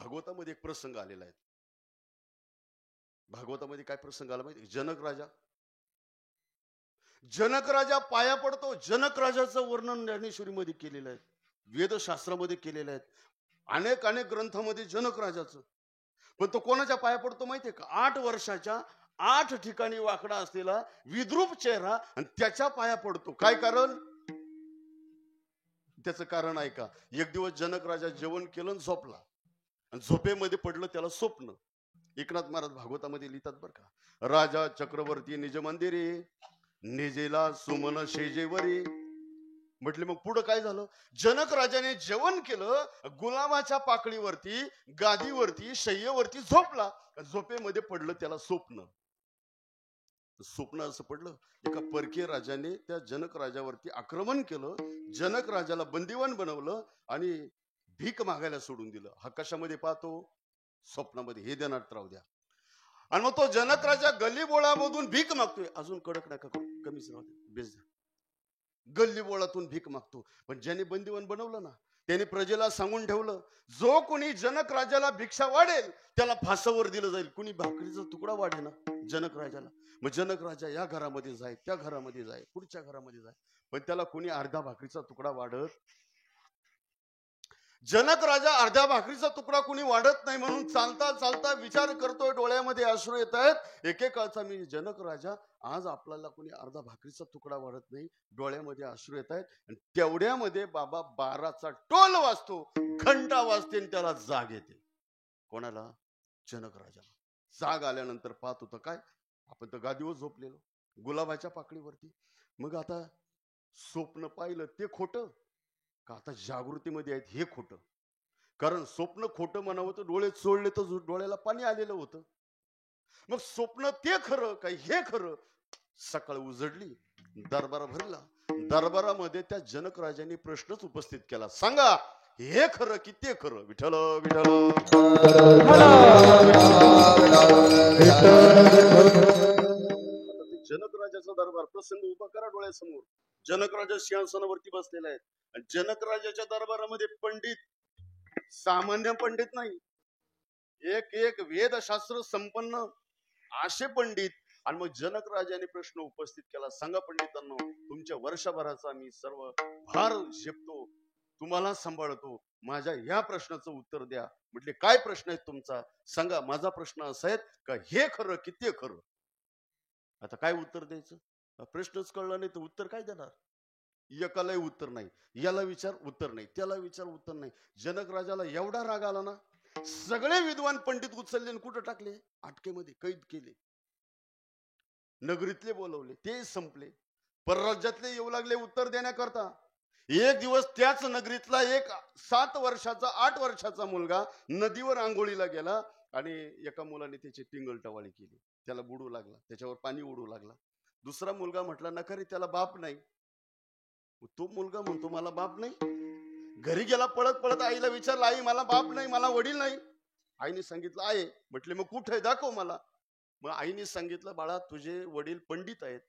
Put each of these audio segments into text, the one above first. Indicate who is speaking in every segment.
Speaker 1: भागवतामध्ये एक प्रसंग आलेला आहे. भागवतामध्ये काय प्रसंग आला माहिती? जनक राजा पाया पडतो. जनक राजाचं वर्णन ज्ञानेश्वरीमध्ये केलेलं आहे, वेदशास्त्रामध्ये केलेलं आहे, अनेक अनेक ग्रंथामध्ये जनक राजाचं. पण तो कोणाच्या पाया पडतो माहितीये का? 8 वर्षाच्या 8 ठिकाणी वाकडा असलेला विद्रूप चेहरा, आणि त्याच्या पाया पडतो. काय कारण? त्याचं कारण ऐका. एक दिवस जनक राजा जेवण केलं आणि झोपला, आणि झोपेमध्ये पडलं त्याला स्वप्न. एकनाथ महाराज भागवतामध्ये लिहितात बरं का, राजा चक्रवर्ती निज मंदिरे, निजेला सुमन शेजेवरी. म्हटले मग पुढं काय झालं? जनक राजाने जेवण केलं, गुलाबाच्या पाकळीवरती, गादीवरती, शय्येवरती झोपला. झोपेमध्ये पडलं त्याला स्वप्न. स्वप्न असं पडलं, एका परकीय राजाने त्या जनक राजावरती आक्रमण केलं, जनक राजाला बंदिवान बनवलं आणि भीक मागायला सोडून दिलं. हा कशामध्ये पाहतो? स्वप्नामध्ये. हे ध्यानात राहू द्या. आणि मग तो जनक राजा गल्लीबोळामधून भीक मागतोय. अजून कडक नका कमीच राहू दे, बेस द्या. गल्लीबोळातून भीक मागतो. पण ज्याने बंदिवान बनवलं ना, त्याने प्रजेला सांगून ठेवलं, जो कोणी जनक राजाला भिक्षा वाढेल त्याला फासावर दिलं जाईल. कुणी भाकरीचा तुकडा वाढे ना जनक राजाला, मग जनक राजा या घरामध्ये जाय, त्या घरामध्ये जाय, पुढच्या घरामध्ये जाय, पण त्याला कोणी अर्धा भाकरीचा तुकडा वाढत. जनक राजा अर्ध्या भाकरीचा तुकडा कुणी वाढत नाही म्हणून चालता चालता विचार करतोय, डोळ्यामध्ये अश्रू येत आहेत. एकेकाळचा मी जनक राजा, आज आपल्याला कोणी अर्धा भाकरीचा तुकडा वाढत नाही, डोळ्यामध्ये अश्रू येत आहेत. आणि तेवढ्यामध्ये बाबा 12चा टोल वाजतो, घंटा वाजते, आणि त्याला जाग येते. कोणाला? जनक राजाला. जाग आल्यानंतर पाहत होतं काय, आपण तर गादीवर झोपलेलो गुलाबाच्या पाकळीवरती. मग आता स्वप्न पाहिलं ते खोटं का आता जागृतीमध्ये आहेत हे खोटं? कारण स्वप्न खोटं म्हणावं तर डोळे चोळले तर डोळ्याला पाणी आलेलं होतं. मग स्वप्न ते खरं काय हे खरं? सकाळ उजडली, दरबार भरला. दरबारामध्ये त्या जनक राजाने प्रश्नच उपस्थित केला, सांगा हे खरं की ते खरं? विठ्ठल विठ्ठल. जनक राजाचा दरबार प्रसंग उभा करा डोळ्यासमोर. जनक राजा सिंहासनावरती बसलेला आहे, आणि जनक राजाच्या दरबारामध्ये पंडित, सामान्य पंडित नाही, एक एक वेदशास्त्र संपन्न असे पंडित. आणि मग जनक राजाने प्रश्न उपस्थित केला, सांगा पंडितांनो, तुमच्या वर्षभराचा मी सर्व भार झेपतो, तुम्हाला सांभाळतो, माझ्या या प्रश्नाचं उत्तर द्या. म्हटले काय प्रश्न आहे तुमचा? सांगा. माझा प्रश्न असा आहे का हे खरं की ते खरं? आता काय उत्तर द्यायचं? प्रश्नच कळला नाही तर उत्तर काय देणार? एकालाही उत्तर नाही, याला विचार उत्तर नाही, त्याला विचार उत्तर नाही. जनक राजाला एवढा राग आला ना, सगळे विद्वान पंडित उचलले आणि कुठं टाकले? अटकेमध्ये कैद केले. नगरीतले बोलवले, ते संपले. परराज्यातले येऊ लागले उत्तर देण्याकरता. एक दिवस त्याच नगरीतला एक 7 वर्षाचा 8 वर्षाचा मुलगा नदीवर आंघोळीला गेला, आणि एका मुलाने त्याची टिंगलटवाळी केली, त्याला बुडू लागला, त्याच्यावर पाणी उडू लागला. दुसरा मुलगा म्हटला नका रे, त्याला बाप नाही. तो मुलगा म्हणतो मला बाप नाही. घरी गेला पळत पळत, आईला विचारलं, आई मला बाप नाही, मला वडील नाही. आईने सांगितलं आहे. म्हटले मग कुठे आहे, दाखव मला. मग आईने सांगितलं, बाळा तुझे वडील पंडित आहेत.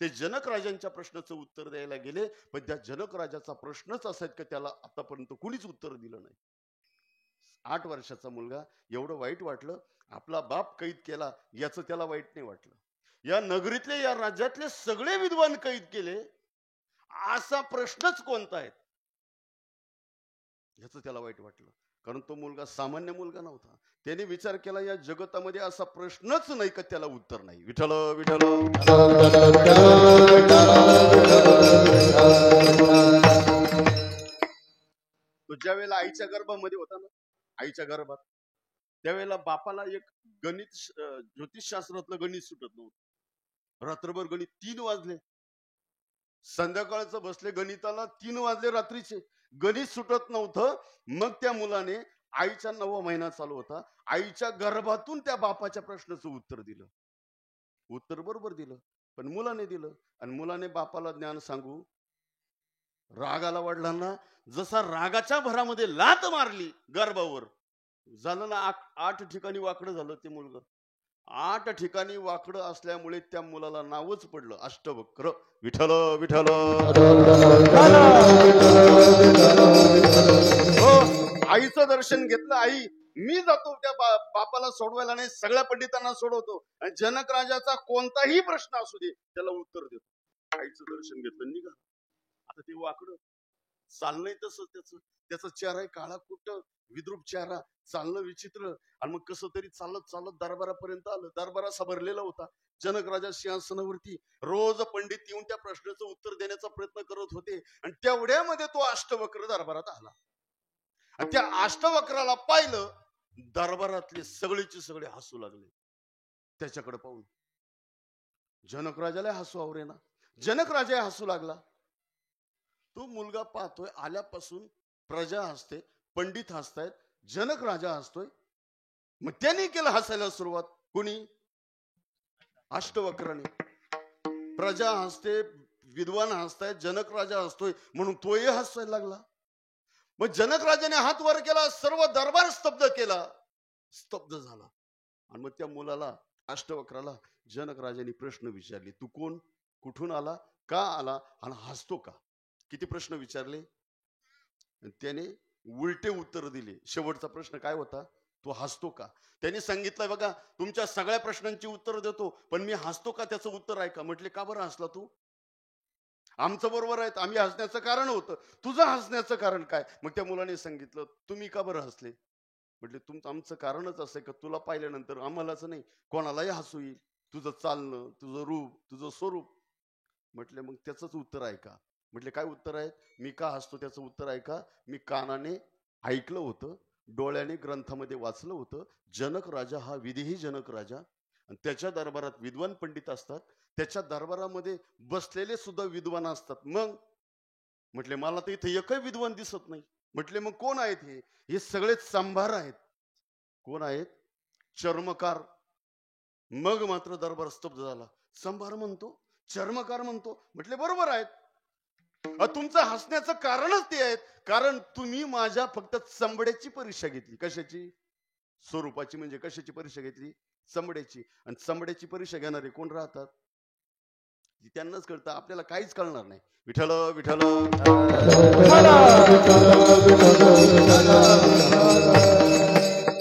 Speaker 1: ते जनक राजांच्या प्रश्नाचं उत्तर द्यायला गेले, पण त्या जनक राजाचा प्रश्नच असा आहे की त्याला आतापर्यंत कुणीच उत्तर दिलं नाही. 8 वर्षाचा मुलगा. एवढं वाईट वाटलं, आपला बाप कैद केला याचं त्याला वाईट नाही वाटलं. या नगरीतले या राज्यातले सगळे विद्वान कैद केले, असा प्रश्नच कोणता आहे याचं त्याला वाईट वाटलं. कारण तो मुलगा सामान्य मुलगा नव्हता. त्याने विचार केला या जगतामध्ये असा प्रश्नच नाही का त्याला उत्तर नाही. विठ्ठल विठ्ठल. तो ज्या वेळेला आईच्या गर्भामध्ये होता ना, आईच्या गर्भात, त्यावेळेला बापाला एक गणित, ज्योतिषशास्त्रातलं गणित सुटत नव्हतं. रात्रभर गणित 3 वाजले, संध्याकाळचं बसले गणिताला, 3 वाजले रात्रीचे, गणित सुटत नव्हतं. मग त्या मुलाने, आईचा 9वा महिना चालू होता, आईच्या गर्भातून त्या बापाच्या प्रश्नाचं उत्तर दिलं. उत्तर बरोबर दिलं, पण मुलाने दिलं. आणि मुलाने बापाला ज्ञान सांगू, रागाला वडिलांना, जसा रागाच्या भरामध्ये लात मारली गर्भावर, झालं ना 8 ठिकाणी वाकडं झालं ते मुलगा. 8 ठिकाणी वाकडं असल्यामुळे त्या मुलाला नावच पडलं अष्टवक्र. विठ्ठल विठ्ठल. आईचं दर्शन घेतलं. आई मी जातो त्या बापाला सोडवायला नाही, सगळ्या पंडितांना सोडवतो आणि जनक राजाचा कोणताही प्रश्न असू दे त्याला उत्तर देतो. आईचं दर्शन घेतलं निघा. आता ते वाकडं चाललंय तसं त्याचा चेहरा काळा कुठ, विद्रूप चेहरा, चालणं विचित्र. आणि मग कसं तरी चालत चालत दरबारापर्यंत आलं. दरबार भरलेला होता. जनक राजा सिंहासनावरती, रोज पंडित येऊन त्या प्रश्नाचं उत्तर देण्याचा प्रयत्न करत होते आणि तेवढ्यामध्ये तो अष्टवक्र दरबारात आला. आणि त्या अष्टवक्राला पाहिलं, दरबारातले सगळेचे सगळे हसू लागले त्याच्याकडे पाहून. जनक राजाला हसू आवरेना. जनक राजा हसू लागला. तो मुलगा पाहतोय, आल्यापासून प्रजा हसते, पंडित हसतायत, जनक राजा हसतोय. मग त्याने केलं हसायला सुरुवात. कोणी? अष्टवक्राने. प्रजा हसते, विद्वान हसतायत, जनक राजा हसतोय म्हणून तोही हसायला लागला. मग जनक राजाने हात वर केला, सर्व दरबार स्तब्ध केला, स्तब्ध झाला. आणि मग त्या मुलाला, अष्टवक्राला, जनक राजाने प्रश्न विचारले. तू कोण, कुठून आला, का आला आणि हसतो का? किती प्रश्न विचारले. त्याने उलटे उत्तर दिले. शेवटचा प्रश्न काय होता? तो हसतो का? त्याने सांगितलं, बघा तुमच्या सगळ्या प्रश्नांची उत्तर देतो, पण मी हसतो का त्याचं उत्तर आहे का? म्हटले का बरं हसला तू? आमचं बरोबर आहे, आम्ही हसण्याचं कारण होतं, तुझं हसण्याचं कारण काय? मग त्या मुलाने सांगितलं, तुम्ही का बरं हसले? म्हटले तुमचं आमचं कारणच असं आहे का तुला पाहिल्यानंतर आम्हालाच नाही कोणालाही हसू येईल, तुझं चालणं, तुझं रूप, तुझं स्वरूप. म्हटले मग त्याचंच उत्तर आहे का? म्हटले काय उत्तर आहे? मी का हसतो त्याचं उत्तर आहे का? मी कानाने ऐकलं होतं, डोळ्याने ग्रंथामध्ये वाचलं होतं, जनक राजा हा विदेही जनक राजा, आणि त्याच्या दरबारात विद्वान पंडित असतात, त्याच्या दरबारामध्ये बसलेले सुद्धा विद्वान असतात. मग म्हटले मला तर इथे एकही विद्वान दिसत नाही. म्हटले मग कोण आहेत हे? हे सगळे संभार आहेत. कोण आहेत? चर्मकार. मग मात्र दरबार स्तब्ध झाला. संभार म्हणतो, चर्मकार म्हणतो. म्हटले बरोबर आहेत. तुमचं हसण्याचं कारणच ते आहेत, कारण तुम्ही माझ्या फक्त चमड्याची परीक्षा घेतली. कशाची? स्वरूपाची. म्हणजे कशाची परीक्षा घेतली? चमड्याची. आणि चमड्याची परीक्षा घेणारे कोण राहतात? त्यांनाच कळतं, आपल्याला काहीच कळणार नाही. विठ्ठल विठ्ठल.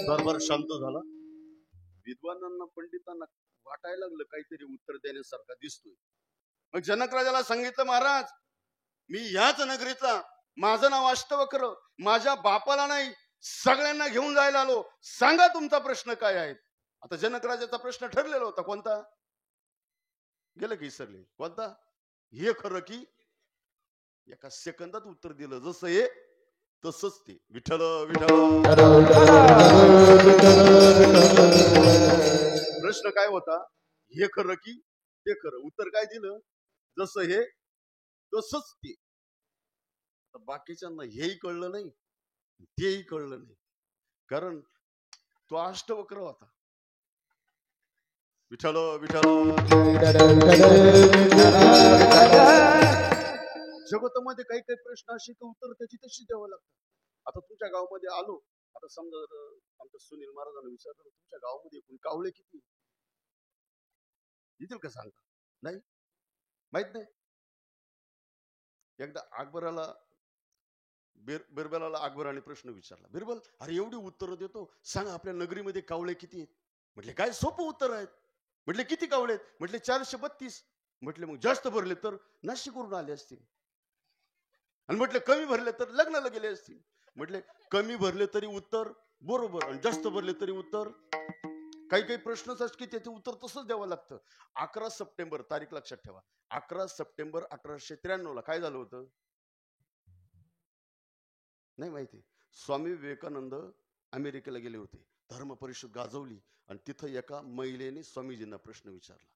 Speaker 1: दरबार शांत झाला. विद्वानांना, पंडितांना वाटायला लागलं काहीतरी उत्तर देण्यासारखा दिसतोय. मग जनक राजाला सांगितलं, महाराज मी ह्याच नगरीतला, माझं नाव अष्टवक्र, माझ्या बापाला नाही सगळ्यांना घेऊन जायला आलो, सांगा तुमचा प्रश्न काय आहे? आता जनक राजाचा प्रश्न ठरलेला होता. कोणता? गेलं की विसरले. कोणता? हे खरं की? एका सेकंदात उत्तर दिलं. जसं हे तसंच ते. विठ्ठल विठ्ठल. प्रश्न काय होता? हे खरं की ते खरं? उत्तर काय दिलं? जसं हे तसंच ते. बाकीच्यांना हेही कळलं नाही, तेही कळलं नाही, कारण तो अष्टवक्र होता. विठ्ठल विठ्ठल. जगतामध्ये काही काही प्रश्न असे की उत्तर त्याची तशी द्यावं लागतं. आता तुमच्या गावामध्ये आलो, आता समजा आमच्या सुनील महाराजांना विचारलं, तुमच्या गावामध्ये एकूण कावळे किती येतील का सांगता? नाही, माहित नाही. एकदा अकबराला, बिरबलाला अकबराने प्रश्न विचारला, बिरबल अरे एवढी उत्तर देतो, सांग आपल्या नगरीमध्ये कावळे किती आहेत? म्हटले काय सोपं उत्तर आहेत. म्हटले किती कावळे आहेत? म्हटले 432. म्हटले मग जास्त भरले तर नाशिकवरून आले असतील, आणि म्हटले कमी भरले तर लग्नाला गेले असतील. म्हटले कमी भरले तरी उत्तर बरोबर, आणि जास्त भरले तरी उत्तर. काही काही प्रश्नच असतात की त्याचे उत्तर तसंच द्यावं लागतं. 11 सप्टेंबर तारीख लक्षात ठेवा. 11 सप्टेंबर 1893 ला काय झालं होतं? नाही माहिती. स्वामी विवेकानंद अमेरिकेला गेले होते, धर्म परिषद गाजवली, आणि तिथं एका महिलेने स्वामीजींना प्रश्न विचारला,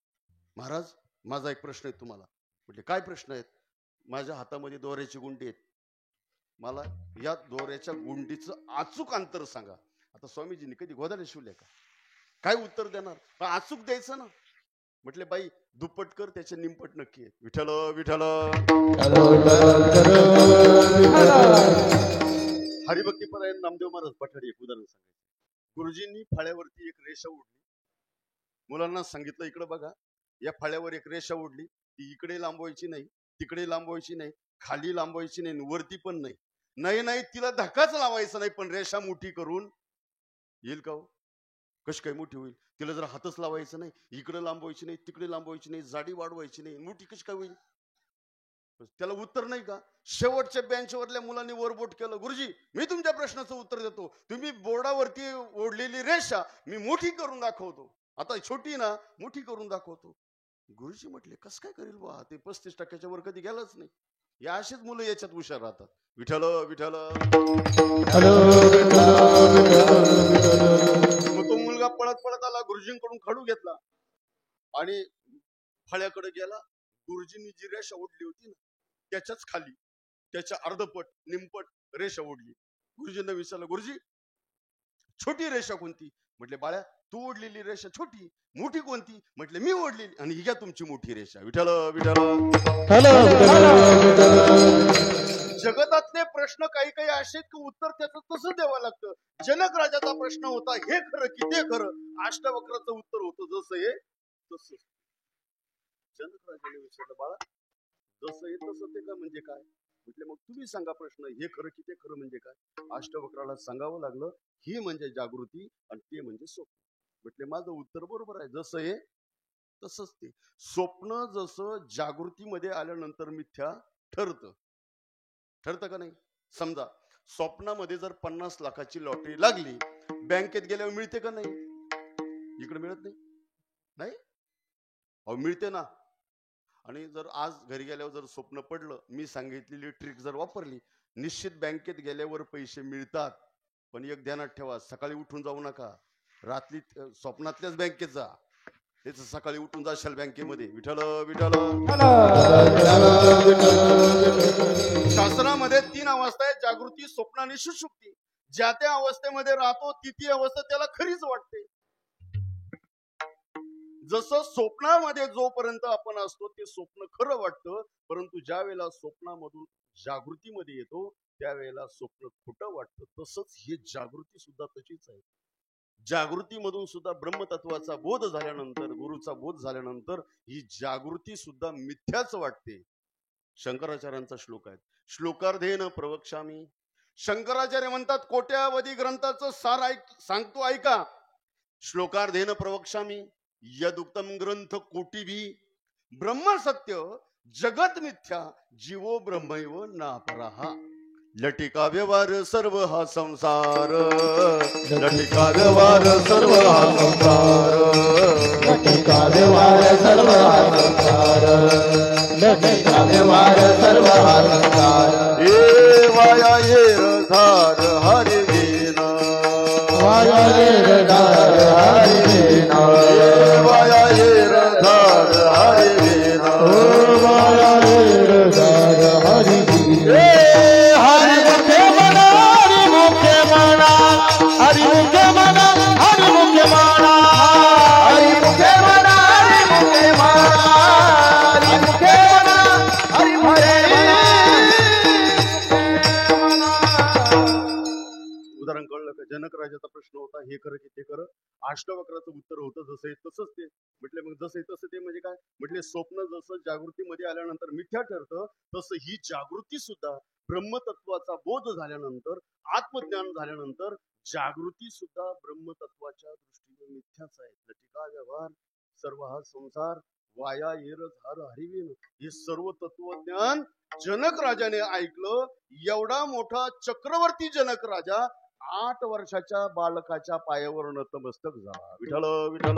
Speaker 1: महाराज माझा एक प्रश्न आहे तुम्हाला. म्हटले काय प्रश्न आहेत? माझ्या हातामध्ये दोऱ्याची गुंडी आहेत, मला या दोऱ्याच्या गुंडीचं अचूक अंतर सांगा. आता स्वामीजींनी कधी गोदाडे शिवले का? काय उत्तर देणार? अचूक द्यायचं ना. म्हटले बाई दुप्पट कर, त्याचे निमपट नक्की आहेत. विठ्ठल विठ्ठल. हरिभक्तीपरायण नामदेव महाराज पठाडी एक उदाहरण सांगायचं. गुरुजींनी फळ्यावरती एक रेषा उडली, मुलांना सांगितलं इकडे बघा, या फळ्यावर एक रेषा उडली, ती इकडे लांबवायची नाही, तिकडे लांबवायची नाही, खाली लांबवायची नाही, वरती पण नाही. नाही नाही तिला धक्काच लावायचा नाही, पण रेषा मोठी करून येईल का हो? कशी काय मोठी होईल? तिला जर हातच लावायचं नाही, इकडे लांबवायची नाही, तिकडे लांबवायची नाही, जाडी वाढवायची नाही, मोठी कशी काय होईल? त्याला उत्तर नाही का? शेवटच्या बेंचवरल्या मुलांनी वरबोट केलं, गुरुजी मी तुमच्या प्रश्नाचं उत्तर देतो, तुम्ही बोर्डावरती ओढलेली रेषा मी मोठी करून दाखवतो, आता छोटी ना मोठी करून दाखवतो. गुरुजी म्हटले कस काय करेल बा, ते 35% वर कधी गेलंच नाही. या अशीच मुलं याच्यात हुशार राहतात. विठ्ठल विठ्ठल. मग तो मुलगा पळत पळत आला, गुरुजींकडून खडू घेतला आणि फळ्याकडे गेला. गुरुजींनी जी रेषा ओढली होती ना त्याच्याच खाली त्याच्या अर्धपट निमपट रेषा ओढली. गुरुजींना विचारलं, गुरुजी छोटी रेषा कोणती? म्हटले, बाळ्या तू ओढलेली रेषा छोटी, मोठी कोणती? म्हटले, मी ओढलेली. आणि ही घ्या तुमची मोठी रेषा. विठ्ठल विठ्ठल. जगतातले प्रश्न काही काही असे की उत्तर त्याचं तसं द्यावं लागतं. जनक राजाचा प्रश्न होता हे खरं की ते खरं, अष्टवक्राचं उत्तर होतं जसं हे तसं. जनक राजाने विचारलं, बाळा जसं हे तसं ते का म्हणजे काय? म्हटले, मग तुम्ही सांगा प्रश्न, हे खरं की ते खरं म्हणजे काय? अष्टवक्राला सांगावं लागलं, ही म्हणजे जागृती आणि ते म्हणजे स्वप्न. म्हटले, माझं उत्तर बरोबर आहे, जसं हे तसंच ते. स्वप्न जसं जागृतीमध्ये आल्यानंतर मिथ्या ठरतं. ठरतं का नाही? समजा स्वप्नामध्ये जर 50 लाखाची लॉटरी लागली, बँकेत गेल्यावर मिळते का नाही? इकडे मिळत नाही. नाही अहो मिळते ना. आणि जर आज घरी गेल्यावर जर स्वप्न पडलं, मी सांगितलेली ट्रिक जर वापरली, निश्चित बँकेत गेल्यावर पैसे मिळतात. पण एक ध्यानात ठेवा, सकाळी उठून जाऊ नका, रात्री स्वप्नातल्याच बँकेत जा. त्याच सकाळी उठून जाशाल बँकेमध्ये. विठ्ठल विठ्ठल. शास्त्रामध्ये 3 अवस्था आहेत, जागृती, स्वप्न आणि सुषुप्ती. ज्या त्या अवस्थेमध्ये राहतो ती ती अवस्था त्याला खरीच वाटते. जसं स्वप्नामध्ये जोपर्यंत आपण असतो ते स्वप्न खरं वाटतं, परंतु ज्या वेळेला स्वप्नामधून जागृतीमध्ये येतो त्यावेळेला स्वप्न खोटं वाटतं. तसंच हे जागृती सुद्धा तशीच आहे. जागृतीमधून सुद्धा ब्रह्मतत्वाचा बोध झाल्यानंतर, गुरुचा बोध झाल्यानंतर ही जागृती सुद्धा मिथ्याच वाटते. शंकराचार्यांचा श्लोक आहे, श्लोकार्धेन प्रवक्ष्यामी. शंकराचार्य म्हणतात, कोट्यावधी ग्रंथाचं सार सांगतो ऐका. श्लोकार्धेन प्रवक्ष्यामी यदुक्तम ग्रंथ कोटिभी ब्रह्म सत्य जगत मिथ्या जीवो ब्रह्मैव नापरः. लटिका व्यवहार सर्व हा संसार, लटिका व्यवहार सर्व हा संसार,
Speaker 2: लटिका व्यवहार सर्व हा संसार, लटिका व्यवहार सर्व हा संसार.
Speaker 1: ए वाया ये रधार हरि वीणा,
Speaker 2: वाया ये रधार हरि वीणा,
Speaker 1: वाया ये रधार हरि वीणा,
Speaker 2: वाया ये रधार हरि वीणा. हरि मुखे मना, हरि मुखे मना, हरि मुखे मना, हरि मुखे मना, हरि मुखे मना, हरि मुखे मना, हरि मुखे मना, हरि मुखे मना.
Speaker 1: उदाहरण कळलं का? जनक राजाचा प्रश्न होता हे खरं की ते खरं, अष्टवक्राचं उत्तर होतं जसं आहे तसंच ते. म्हटले, मग जसं आहे तसं ते म्हणजे काय? म्हटले, स्वप्न जसं जागृतीमध्ये आल्यानंतर मिथ्या ठरतं, तसं ही जागृती सुद्धा ब्रह्मतत्वाचा बोध झाल्यानंतर, आत्मज्ञान झाल्यानंतर जागृती सुद्धा ब्रह्मतत्वाच्या दृष्टीने मिथ्याच आहे. लटिका व्यवहार सर्व हा संसार, वाया येर झार हरिवीन. हे सर्व तत्वज्ञान जनक राजाने ऐकलं. एवढा मोठा चक्रवर्ती जनक राजा 8 वर्षाच्या बालकाच्या पायावर नतमस्तक झाला. विठ्ठल विठ्ठल.